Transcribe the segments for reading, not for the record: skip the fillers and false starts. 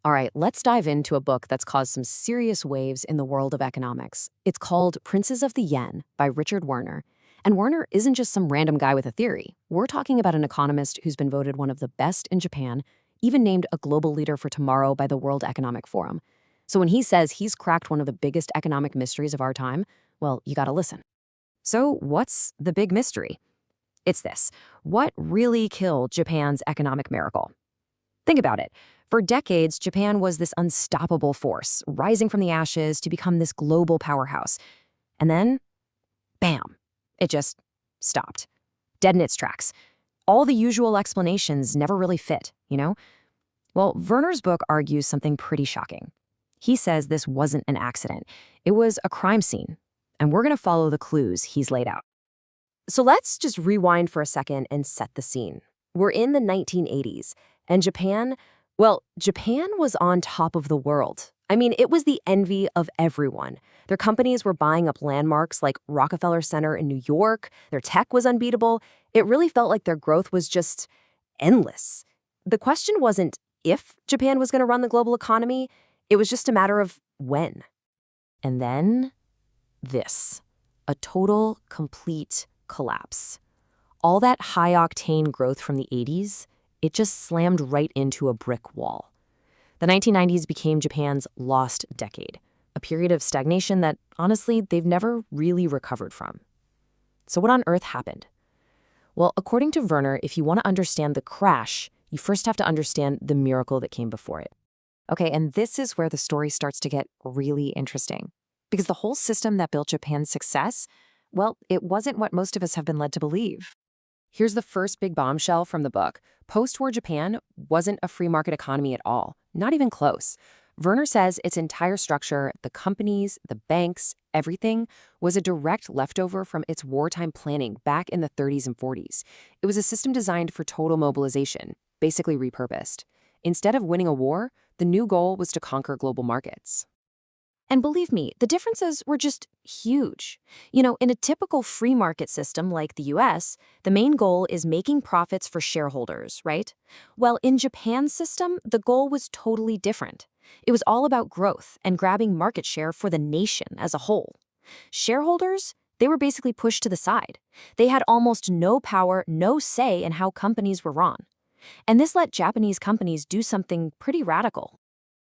All right, let's dive into a book that's caused some serious waves in the world of economics. It's called Princes of the Yen by Richard Werner. And Werner isn't just some random guy with a theory. We're talking about an economist who's been voted one of the best in Japan, even named a global leader for tomorrow by the World Economic Forum. So when he says he's cracked one of the biggest economic mysteries of our time, well, you gotta listen. So what's the big mystery? It's this. What really killed Japan's economic miracle? Think about it. For decades, Japan was this unstoppable force, rising from the ashes to become this global powerhouse. And then, bam, it just stopped. Dead in its tracks. All the usual explanations never really fit, you know? Well, Werner's book argues something pretty shocking. He says this wasn't an accident. It was a crime scene. And we're going to follow the clues he's laid out. So let's just rewind for a second and set the scene. We're in the 1980s, and Japan was on top of the world. I mean, it was the envy of everyone. Their companies were buying up landmarks like Rockefeller Center in New York. Their tech was unbeatable. It really felt like their growth was just endless. The question wasn't if Japan was going to run the global economy. It was just a matter of when. And then this, a total, complete collapse. All that high-octane growth from the 80s, it just slammed right into a brick wall. The 1990s became Japan's lost decade, a period of stagnation that, honestly, they've never really recovered from. So what on earth happened? Well, according to Werner, if you want to understand the crash, you first have to understand the miracle that came before it. Okay, and this is where the story starts to get really interesting. Because the whole system that built Japan's success, well, it wasn't what most of us have been led to believe. Here's the first big bombshell from the book. Post-war Japan wasn't a free market economy at all, not even close. Werner says its entire structure, the companies, the banks, everything, was a direct leftover from its wartime planning back in the 30s and 40s. It was a system designed for total mobilization, basically repurposed. Instead of winning a war, the new goal was to conquer global markets. And believe me, the differences were just huge. You know, in a typical free market system like the US, the main goal is making profits for shareholders, right? Well, in Japan's system, the goal was totally different. It was all about growth and grabbing market share for the nation as a whole. Shareholders, they were basically pushed to the side. They had almost no power, no say in how companies were run. And this let Japanese companies do something pretty radical.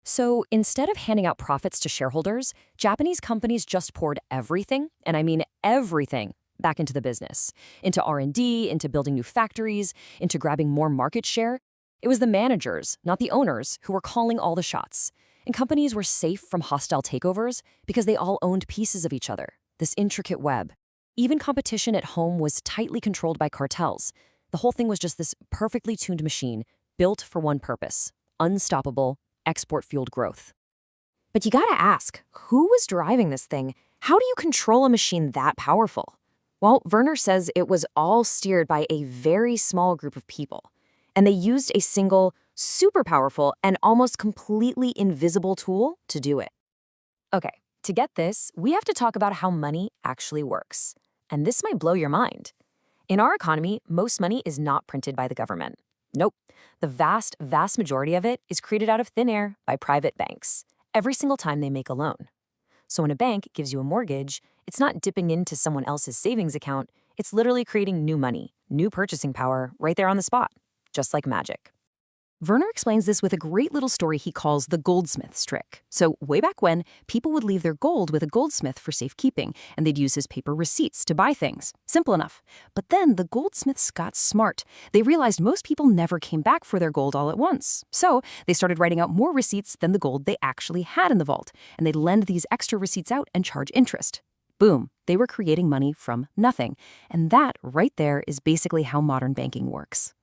So instead of handing out profits to shareholders, Japanese companies just poured everything, and I mean everything, back into the business. Into R&D, into building new factories, into grabbing more market share. It was the managers, not the owners, who were calling all the shots. And companies were safe from hostile takeovers because they all owned pieces of each other, this intricate web. Even competition at home was tightly controlled by cartels. The whole thing was just this perfectly tuned machine, built for one purpose: unstoppable, export-fueled growth. But you gotta ask, who was driving this thing? How do you control a machine that powerful? Well, Werner says it was all steered by a very small group of people, and they used a single, super powerful, and almost completely invisible tool to do it. Okay, to get this, we have to talk about how money actually works. And this might blow your mind. In our economy, most money is not printed by the government. Nope. The vast, vast majority of it is created out of thin air by private banks, every single time they make a loan. So when a bank gives you a mortgage, it's not dipping into someone else's savings account, it's literally creating new money, new purchasing power right there on the spot, just like magic. Werner explains this with a great little story he calls the goldsmith's trick. So way back when, people would leave their gold with a goldsmith for safekeeping, and they'd use his paper receipts to buy things. Simple enough. But then the goldsmiths got smart. They realized most people never came back for their gold all at once. So they started writing out more receipts than the gold they actually had in the vault, and they'd lend these extra receipts out and charge interest. Boom, they were creating money from nothing. And that right there is basically how modern banking works.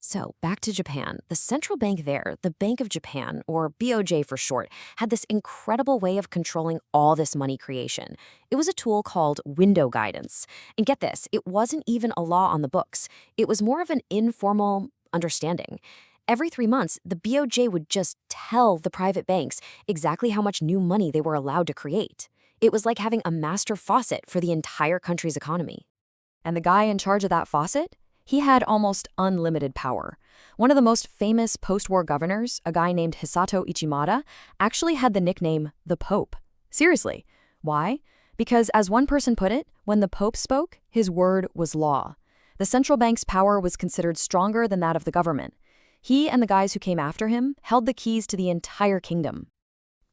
So, back to Japan. The central bank there, the Bank of Japan, or BOJ for short, had this incredible way of controlling all this money creation. It was a tool called window guidance. And get this, it wasn't even a law on the books. It was more of an informal understanding. Every 3 months, the BOJ would just tell the private banks exactly how much new money they were allowed to create. It was like having a master faucet for the entire country's economy. And the guy in charge of that faucet? He had almost unlimited power. One of the most famous post-war governors, a guy named Hisato Ichimata, actually had the nickname the Pope. Seriously. Why? Because, as one person put it, when the Pope spoke, his word was law. The central bank's power was considered stronger than that of the government. He and the guys who came after him held the keys to the entire kingdom.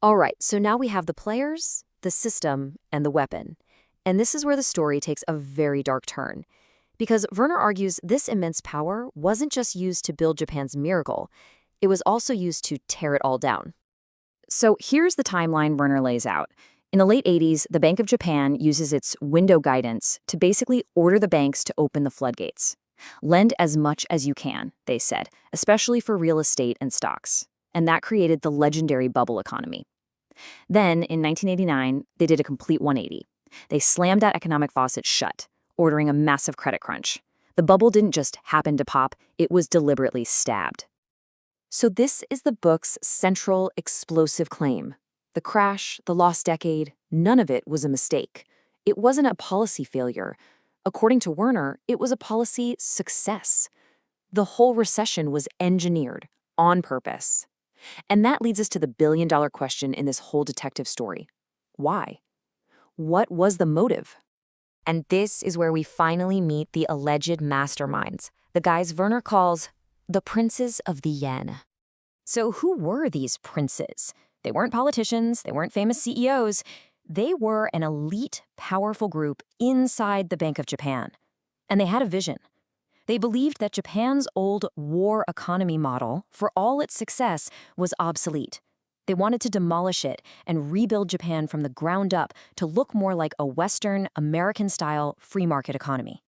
All right, so now we have the players, the system, and the weapon. And this is where the story takes a very dark turn. Because Werner argues this immense power wasn't just used to build Japan's miracle, it was also used to tear it all down. So here's the timeline Werner lays out. In the late 80s, the Bank of Japan uses its window guidance to basically order the banks to open the floodgates. Lend as much as you can, they said, especially for real estate and stocks. And that created the legendary bubble economy. Then, in 1989, they did a complete 180. They slammed that economic faucet shut, ordering a massive credit crunch. The bubble didn't just happen to pop, it was deliberately stabbed. So this is the book's central explosive claim. The crash, the lost decade, none of it was a mistake. It wasn't a policy failure. According to Werner, it was a policy success. The whole recession was engineered on purpose. And that leads us to the billion-dollar question in this whole detective story. Why? What was the motive? And this is where we finally meet the alleged masterminds, the guys Werner calls the princes of the yen. So who were these princes? They weren't politicians, they weren't famous CEOs. They were an elite, powerful group inside the Bank of Japan. And they had a vision. They believed that Japan's old war economy model, for all its success, was obsolete. They wanted to demolish it and rebuild Japan from the ground up to look more like a Western, American-style free market economy.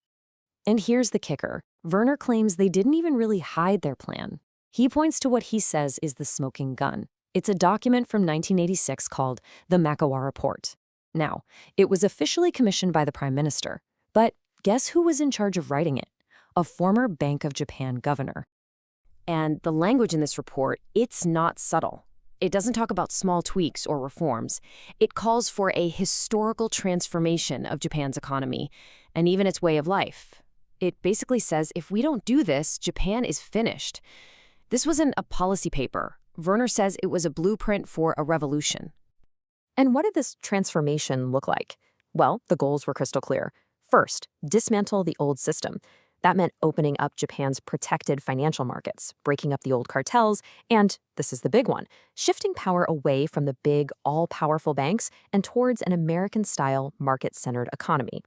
And here's the kicker. Werner claims they didn't even really hide their plan. He points to what he says is the smoking gun. It's a document from 1986 called the Maekawa Report. Now, it was officially commissioned by the Prime Minister. But guess who was in charge of writing it? A former Bank of Japan governor. And the language in this report, it's not subtle. It doesn't talk about small tweaks or reforms. It calls for a historical transformation of Japan's economy and even its way of life. It basically says if we don't do this, Japan is finished. This wasn't a policy paper. Werner says it was a blueprint for a revolution. And what did this transformation look like? Well, the goals were crystal clear. First, dismantle the old system. That meant opening up Japan's protected financial markets, breaking up the old cartels, and, this is the big one, shifting power away from the big, all-powerful banks and towards an American-style, market-centered economy.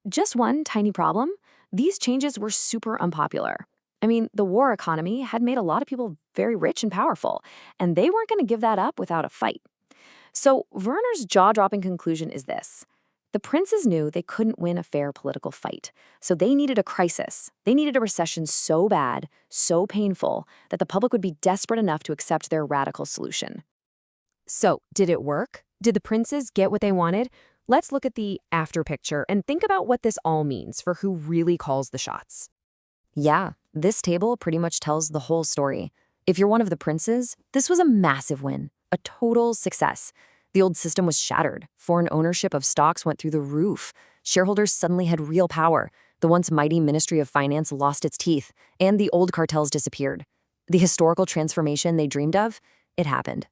Just one tiny problem, these changes were super unpopular. I mean, the war economy had made a lot of people very rich and powerful, and they weren't going to give that up without a fight. So Werner's jaw-dropping conclusion is this. The princes knew they couldn't win a fair political fight, so they needed a crisis. They needed a recession so bad, so painful, that the public would be desperate enough to accept their radical solution. So, did it work? Did the princes get what they wanted? Let's look at the after picture and think about what this all means for who really calls the shots. Yeah, this table pretty much tells the whole story. If you're one of the princes, this was a massive win, a total success. The old system was shattered. Foreign ownership of stocks went through the roof. Shareholders suddenly had real power. The once mighty Ministry of Finance lost its teeth, and the old cartels disappeared. The historical transformation they dreamed of, it happened.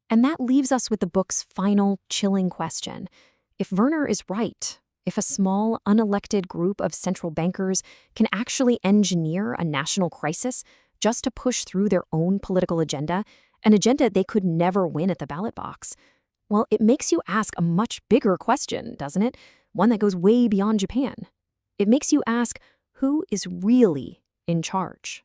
And that leaves us with the book's final chilling question. If Werner is right, if a small, unelected group of central bankers can actually engineer a national crisis just to push through their own political agenda, an agenda they could never win at the ballot box, well, it makes you ask a much bigger question, doesn't it? One that goes way beyond Japan. It makes you ask, who is really in charge?